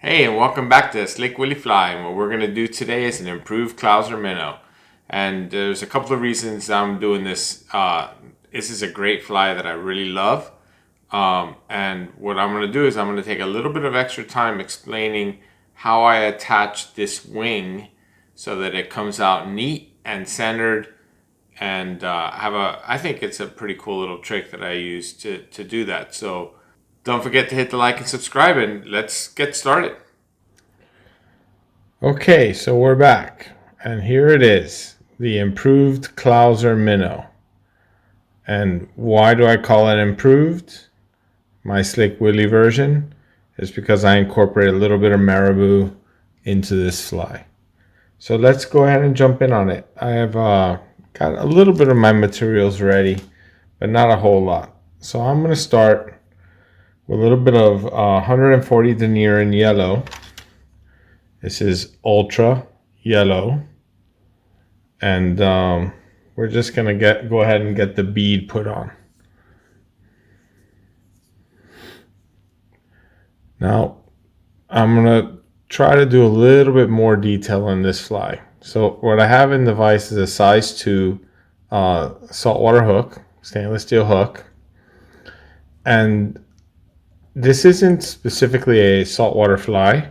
Hey, and welcome back to Slick Willy Fly. And what we're going to do today is an improved Clouser Minnow. And there's a couple of reasons I'm doing this. This is a great fly that I really love. And what I'm going to do is I'm going to take a little bit of extra time explaining how I attach this wing so that it comes out neat and centered. And I think it's a pretty cool little trick that I use to do that. So don't forget to hit the like and subscribe, and let's get started. Okay, so we're back, and here it is, the improved Clouser Minnow. And why do I call it improved? My Slick Willy version is because I incorporate a little bit of marabou into this fly. So let's go ahead and jump in on it. I have got a little bit of my materials ready, but not a whole lot. So I'm going to start with a little bit of 140 denier in yellow. This is ultra yellow, and we're just gonna go ahead and get the bead put on. Now I'm gonna try to do a little bit more detail on this fly. So what I have in the vise is a size 2 saltwater hook, stainless steel hook, and this isn't specifically a saltwater fly.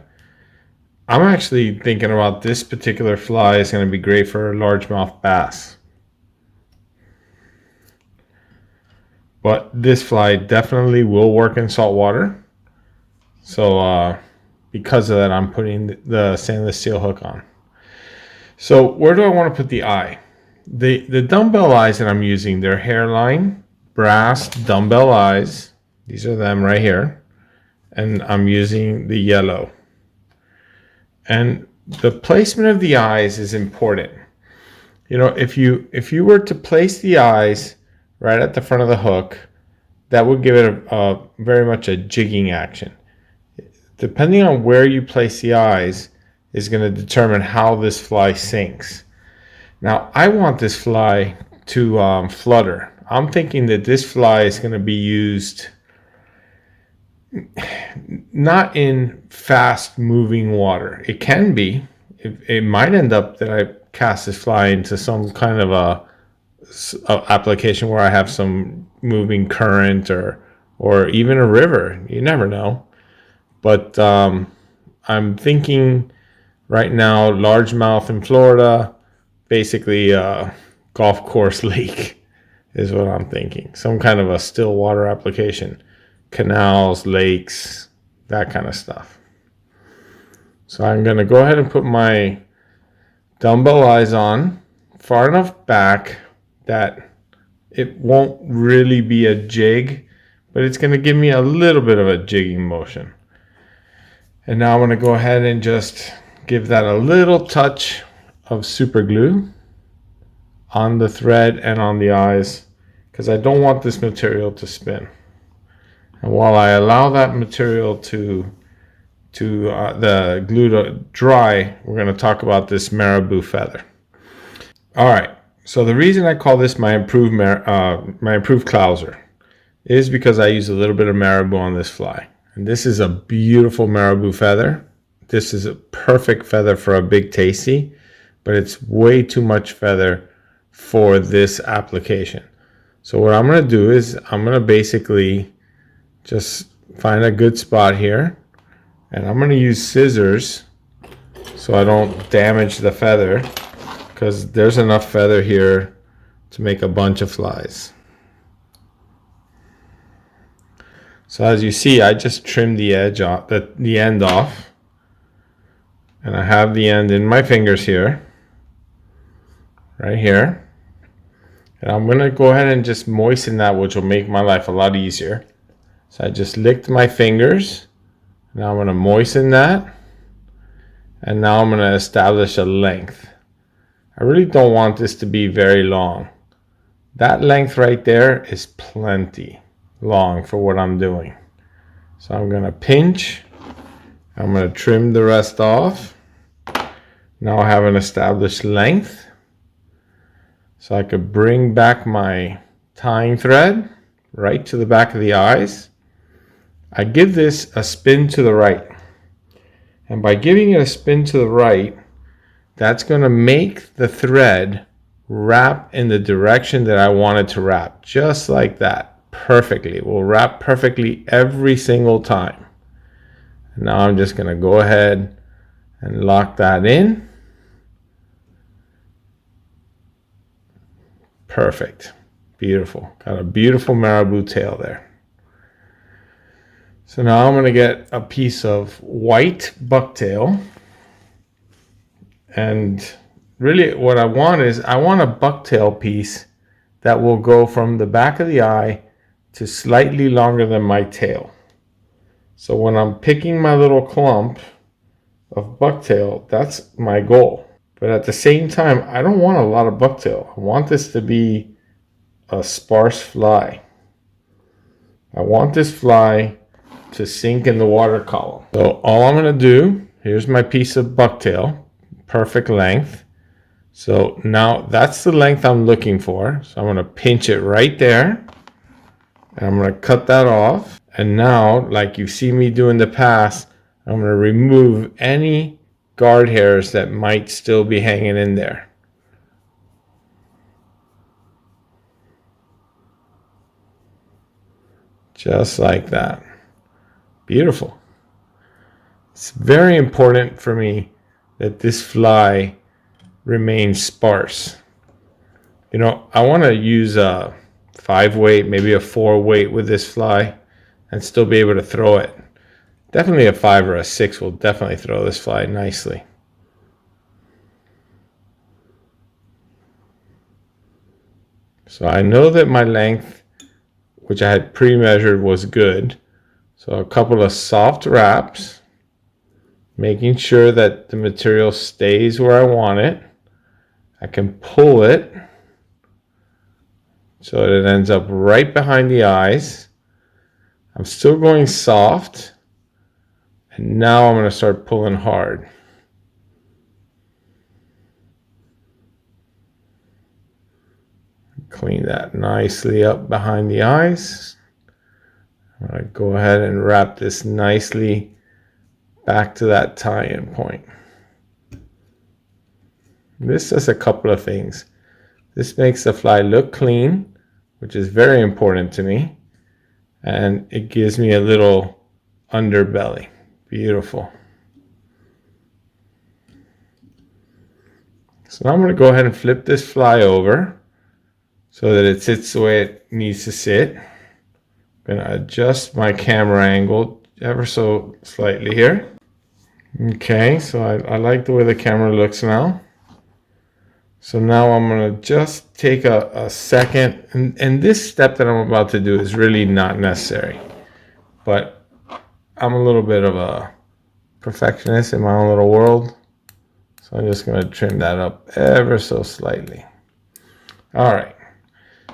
I'm actually thinking about this particular fly is going to be great for largemouth bass. But this fly definitely will work in saltwater. So because of that, I'm putting the stainless steel hook on. So where do I want to put the eye? The Dumbell eyes that I'm using, they're hairline brass Dumbell eyes. These are them right here. And I'm using the yellow. And the placement of the eyes is important. You know, if you were to place the eyes right at the front of the hook, that would give it a very much a jigging action. Depending on where you place the eyes is going to determine how this fly sinks. Now, I want this fly to flutter. I'm thinking that this fly is going to be used not in fast moving water. It can be. It might end up that I cast this fly into some kind of a application where I have some moving current or even a river. You never know. But I'm thinking right now largemouth in Florida, basically golf course lake is what I'm thinking. Some kind of a still water application. Canals, lakes, that kind of stuff. So I'm going to go ahead and put my Dumbell eyes on far enough back that it won't really be a jig, but it's going to give me a little bit of a jigging motion. And now I'm going to go ahead and just give that a little touch of super glue on the thread and on the eyes, because I don't want this material to spin. And while I allow that material to the glue to dry, we're going to talk about this marabou feather. All right. So the reason I call this my improved Clouser is because I use a little bit of marabou on this fly. And this is a beautiful marabou feather. This is a perfect feather for a big tasty, but it's way too much feather for this application. So what I'm going to do is I'm going to basically just find a good spot here, and I'm going to use scissors so I don't damage the feather, because there's enough feather here to make a bunch of flies. So as you see, I just trimmed the edge off, the end off, and I have the end in my fingers here, right here, and I'm going to go ahead and just moisten that, which will make my life a lot easier. So I just licked my fingers. Now I'm going to moisten that. And now I'm going to establish a length. I really don't want this to be very long. That length right there is plenty long for what I'm doing. So I'm going to pinch. I'm going to trim the rest off. Now I have an established length. So I could bring back my tying thread right to the back of the eyes. I give this a spin to the right. And by giving it a spin to the right, that's going to make the thread wrap in the direction that I want it to wrap. Just like that. Perfectly. It will wrap perfectly every single time. And now I'm just going to go ahead and lock that in. Perfect. Beautiful. Got a beautiful marabou tail there. So now I'm going to get a piece of white bucktail. And really what I want is I want a bucktail piece that will go from the back of the eye to slightly longer than my tail. So when I'm picking my little clump of bucktail, that's my goal. But at the same time, I don't want a lot of bucktail. I want this to be a sparse fly. I want this fly to sink in the water column. So all I'm going to do, here's my piece of bucktail, perfect length. So now that's the length I'm looking for. So I'm going to pinch it right there. And I'm going to cut that off. And now, like you see me do in the past, I'm going to remove any guard hairs that might still be hanging in there. Just like that. Beautiful. It's very important for me that this fly remains sparse. You know, I want to use a 5 weight, maybe a 4 weight with this fly and still be able to throw it. Definitely a 5 or a 6 will definitely throw this fly nicely. So I know that my length, which I had pre-measured, was good. So a couple of soft wraps, making sure that the material stays where I want it. I can pull it so that it ends up right behind the eyes. I'm still going soft, and now I'm going to start pulling hard. Clean that nicely up behind the eyes. I'm going to go ahead and wrap this nicely back to that tie-in point. This does a couple of things. This makes the fly look clean, which is very important to me. And it gives me a little underbelly. Beautiful. So now I'm going to go ahead and flip this fly over so that it sits the way it needs to sit. I'm going to adjust my camera angle ever so slightly here. Okay, so I like the way the camera looks now. So now I'm going to just take a second, and this step that I'm about to do is really not necessary. But I'm a little bit of a perfectionist in my own little world. So I'm just going to trim that up ever so slightly. All right.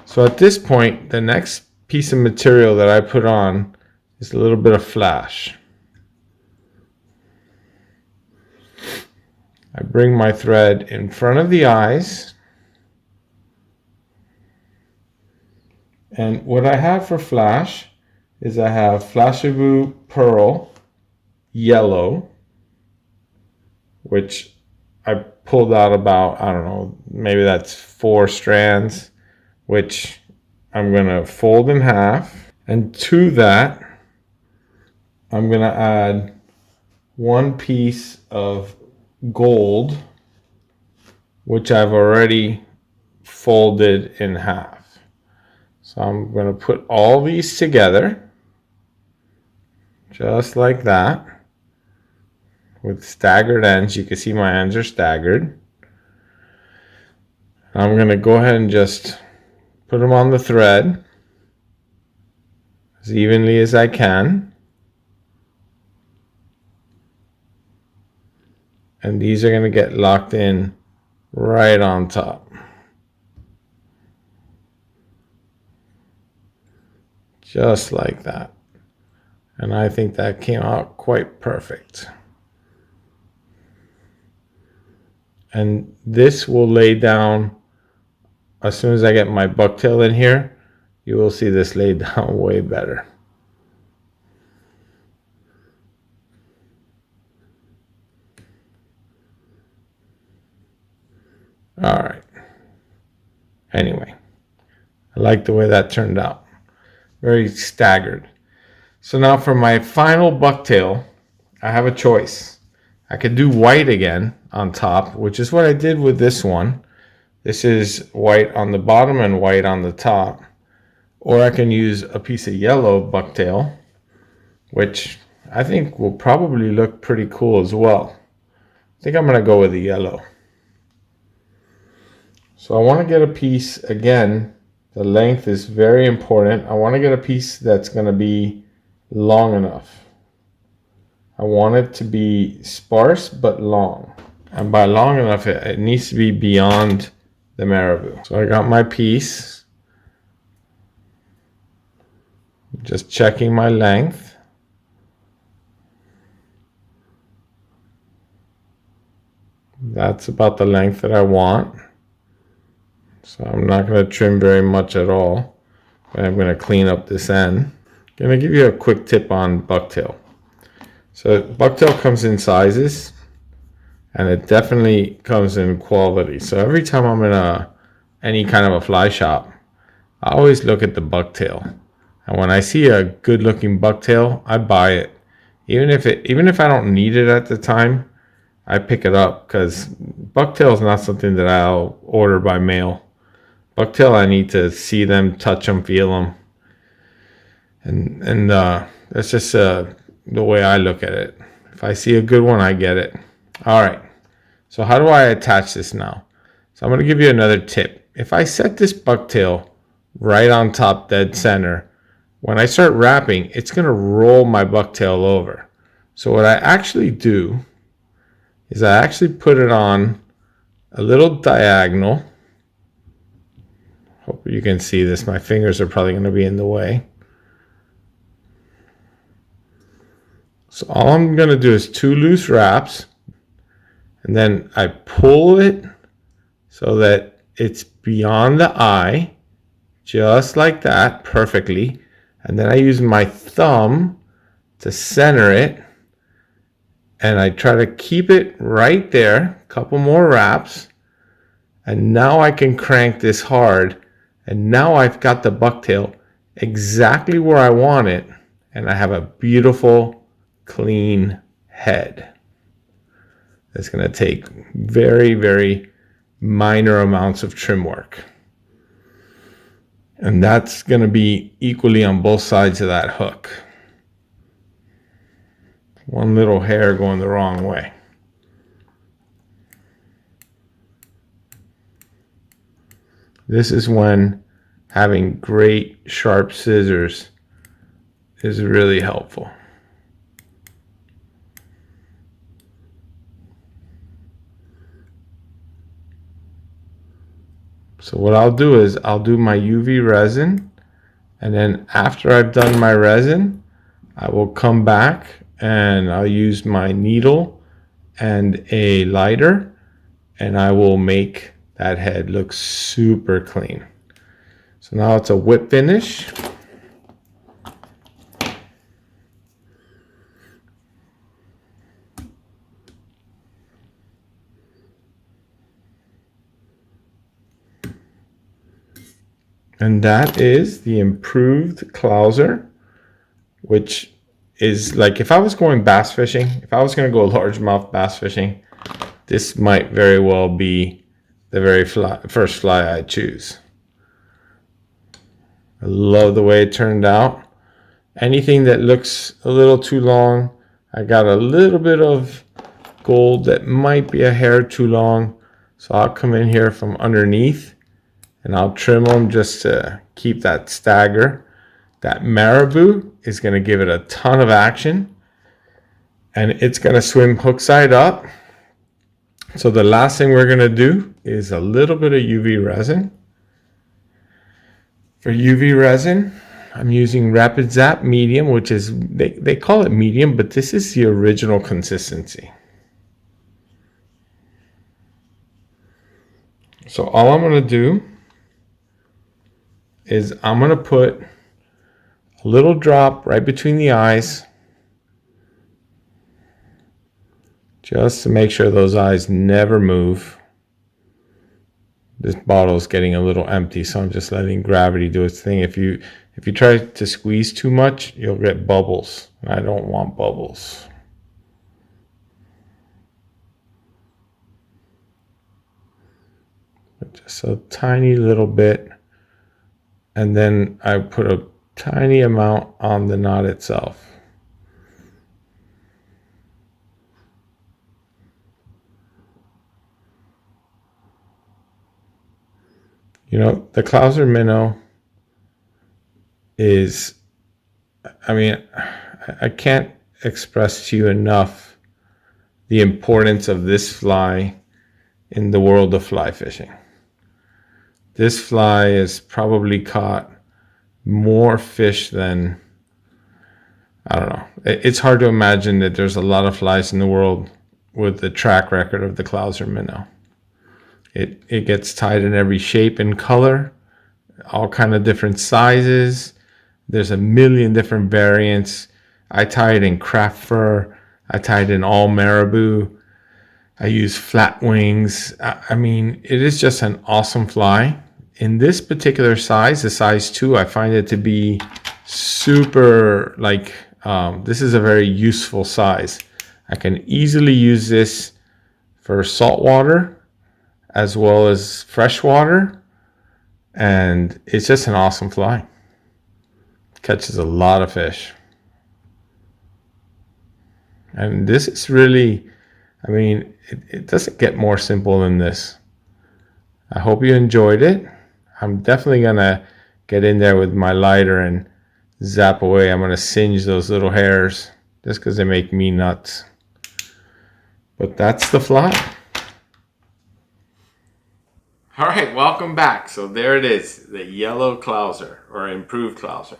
So at this point, the next piece of material that I put on is a little bit of flash. I bring my thread in front of the eyes. And what I have for flash is I have Flashabou Pearl Yellow, which I pulled out about, I don't know, maybe that's 4 strands, which I'm going to fold in half. And to that, I'm going to add 1 piece of gold, which I've already folded in half. So I'm going to put all these together, just like that, with staggered ends. You can see my ends are staggered. I'm going to go ahead and just put them on the thread as evenly as I can. And these are going to get locked in right on top. Just like that. And I think that came out quite perfect. And this will lay down, as soon as I get my bucktail in here, you will see this laid down way better. All right. Anyway, I like the way that turned out. Very staggered. So now for my final bucktail, I have a choice. I could do white again on top, which is what I did with this one. This is white on the bottom and white on the top. Or I can use a piece of yellow bucktail, which I think will probably look pretty cool as well. I think I'm going to go with the yellow. So I want to get a piece, again, the length is very important. I want to get a piece that's going to be long enough. I want it to be sparse but long. And by long enough, it needs to be beyond the marabou. So I got my piece. Just checking my length. That's about the length that I want. So I'm not going to trim very much at all. But I'm going to clean up this end. I'm going to give you a quick tip on bucktail. So bucktail comes in sizes. And it definitely comes in quality. So every time I'm in any kind of a fly shop, I always look at the bucktail. And when I see a good looking bucktail, I buy it. Even if I don't need it at the time, I pick it up, because bucktail is not something that I'll order by mail. Bucktail, I need to see them, touch them, feel them. And that's just the way I look at it. If I see a good one, I get it. All right. So how do I attach this now? So I'm going to give you another tip. If I set this bucktail right on top dead center, when I start wrapping, it's going to roll my bucktail over. So what I actually do is I actually put it on a little diagonal. Hope you can see this. My fingers are probably going to be in the way. So all I'm going to do is 2 loose wraps. And then I pull it so that it's beyond the eye, just like that, perfectly. And then I use my thumb to center it. And I try to keep it right there, a couple more wraps. And now I can crank this hard. And now I've got the bucktail exactly where I want it. And I have a beautiful, clean head. It's going to take very, very minor amounts of trim work. And that's going to be equally on both sides of that hook. One little hair going the wrong way. This is when having great sharp scissors is really helpful. So what I'll do is I'll do my UV resin, and then after I've done my resin, I will come back and I'll use my needle and a lighter, and I will make that head look super clean. So now it's a whip finish. And that is the improved Clouser, which is like, if I was going bass fishing, if I was going to go largemouth bass fishing, this might very well be the very first fly I choose. I love the way it turned out. Anything that looks a little too long, I got a little bit of gold that might be a hair too long, so I'll come in here from underneath and I'll trim them just to keep that stagger. That marabou is going to give it a ton of action, and it's going to swim hook side up. So the last thing we're going to do is a little bit of UV resin. For UV resin, I'm using Rapid Zap medium, which is, they call it medium, but this is the original consistency. So all I'm going to do is I'm going to put a little drop right between the eyes, just to make sure those eyes never move. This bottle is getting a little empty, so I'm just letting gravity do its thing. If you try to squeeze too much, you'll get bubbles. I don't want bubbles. Just a tiny little bit, and then I put a tiny amount on the knot itself. You know, the Clouser Minow is, I mean, I can't express to you enough the importance of this fly in the world of fly fishing. This fly has probably caught more fish than, I don't know. It's hard to imagine that there's a lot of flies in the world with the track record of the Clouser Minow. It gets tied in every shape and color, all kind of different sizes. There's a million different variants. I tie it in craft fur. I tie it in all marabou. I use flat wings. I mean, it is just an awesome fly. In this particular size, the size 2, I find it to be super, like, this is a very useful size. I can easily use this for saltwater as well as freshwater, and it's just an awesome fly. Catches a lot of fish. And this is really, I mean, it doesn't get more simple than this. I hope you enjoyed it. I'm definitely gonna get in there with my lighter and zap away. I'm gonna singe those little hairs just because they make me nuts. But that's the fly. All right, welcome back. So there it is, the yellow Clouser, or improved Clouser.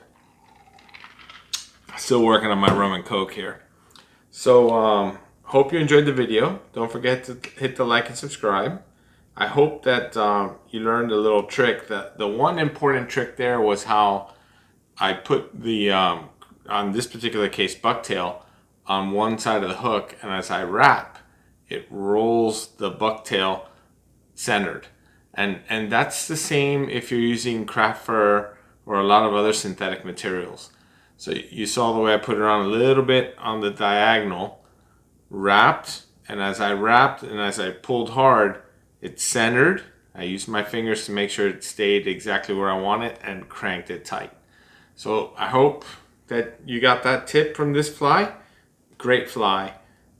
Still working on my rum and coke here. So hope you enjoyed the video. Don't forget to hit the like and subscribe. I hope that you learned a little trick. The one important trick there was how I put the, on this particular case, bucktail, on one side of the hook, and as I wrap, it rolls the bucktail centered. And that's the same if you're using craft fur or a lot of other synthetic materials. So you saw the way I put it on a little bit on the diagonal, wrapped, and as I wrapped and as I pulled hard, it's centered. I used my fingers to make sure it stayed exactly where I want it and cranked it tight. So I hope that you got that tip from this fly. Great fly.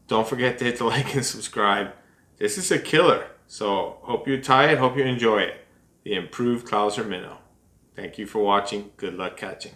Don't forget to hit the like and subscribe. This is a killer. So hope you tie it, hope you enjoy it. The improved Clouser Minow. Thank you for watching. Good luck catching.